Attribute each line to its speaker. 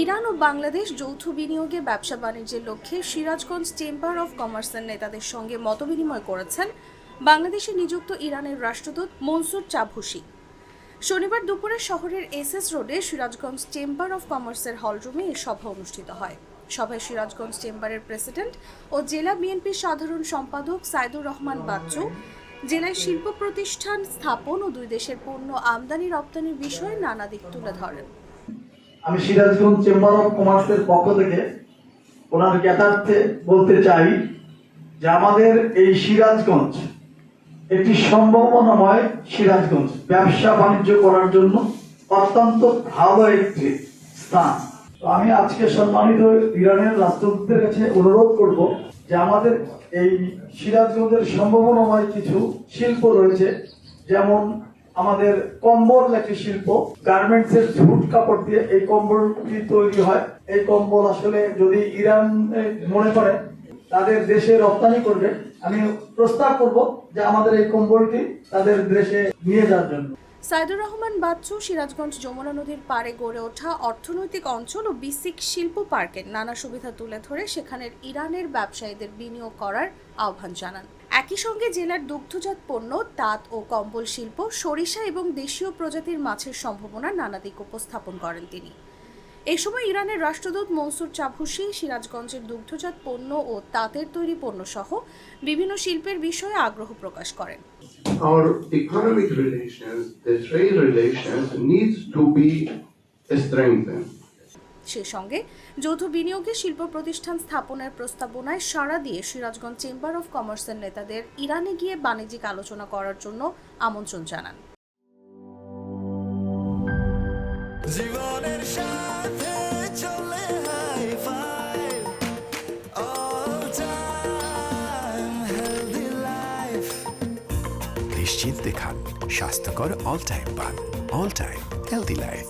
Speaker 1: Iran ও বাংলাদেশ যৌথ বিনিয়োগে ব্যবসা বাণিজ্যের লক্ষ্যে সিরাজগঞ্জ চেম্বার অব কমার্সের নেতাদের সঙ্গে মতবিনিময় করেছেন বাংলাদেশে নিযুক্ত ইরানের রাষ্ট্রদূত মনসুর চাভুসি। শনিবার দুপুরে শহরের এসএস রোডে সিরাজগঞ্জ চেম্বার অব কমার্সের হলরুমে এই সভা অনুষ্ঠিত হয়। সভায় সিরাজগঞ্জ চেম্বারের প্রেসিডেন্ট ও জেলা বিএনপির সাধারণ সম্পাদক সাইদুর রহমান বাচ্চু জেলায় শিল্প প্রতিষ্ঠান স্থাপন ও দুই দেশের পণ্য আমদানি রপ্তানির বিষয়ে নানা দিক তুলে ধরেন।
Speaker 2: আমি সিরাজগঞ্জ চেম্বার অব কমার্সের পক্ষ থেকে ওনার জ্ঞাতার্থে বলতে চাই যে আমাদের এই সিরাজগঞ্জ একটি সম্ভাবনাময় সিরাজগঞ্জ ব্যবসা বাণিজ্য করার জন্য অত্যন্ত ভালো একটি স্থান। তো আমি আজকে সম্মানিত ইরানের রাষ্ট্রদূতের কাছে অনুরোধ করব যে আমাদের এই সিরাজগঞ্জের সম্ভাবনাময় কিছু শিল্প রয়েছে, যেমন আমাদের কম্বল একটি শিল্প, গার্মেন্টস এর ঝুট কাপড় দিয়ে এই কম্বলটি তৈরি হয়। এই কম্বল আসলে যদি ইরান মনে করে তাদের দেশে রপ্তানি করবে, আমি প্রস্তাব করব যে আমাদের এই কম্বলটি তাদের দেশে নিয়ে যাওয়ার জন্য।
Speaker 1: সাইদুর রহমান বাচ্চু সিরাজগঞ্জ যমুনা নদীর পাড়ে গড়ে ওঠা অর্থনৈতিক অঞ্চল ও বিসিক শিল্প পার্কের নানা সুবিধা তুলে ধরে সেখানের ইরানের ব্যবসায়ীদের বিনিয়োগ করার আহ্বান জানান। একই সঙ্গে জেলার দুগ্ধজাত পণ্য, তাঁত ও কম্বল শিল্প, সরিষা এবং দেশীয় প্রজাতির মাছের সম্ভাবনার নানা দিক উপস্থাপন করেন তিনি। এই সময় ইরানের রাষ্ট্রদূত মনসুর চাভুসি সিরাজগঞ্জের দুগ্ধজাত পণ্য ও তাঁতের তৈরি পণ্য সহ বিভিন্ন শিল্পের বিষয়ে আগ্রহ প্রকাশ করেন।
Speaker 3: Our economic relations, the trade relations needs to be strengthened.
Speaker 1: সে সঙ্গে যৌথ বিনিয়োগে শিল্প প্রতিষ্ঠান স্থাপনের প্রস্তাবনায় সাড়া দিয়ে সিরাজগঞ্জ চেম্বার অব কমার্সের নেতাদের ইরানে গিয়ে বাণিজ্যিক আলোচনা করার জন্য আমন্ত্রণ জানান।
Speaker 4: জীবনের সাথে চলে high five all time healthy life.
Speaker 5: নিশ্চিন্তে খান, স্বাস্থ্যকর অল টাইম পান। All time healthy life.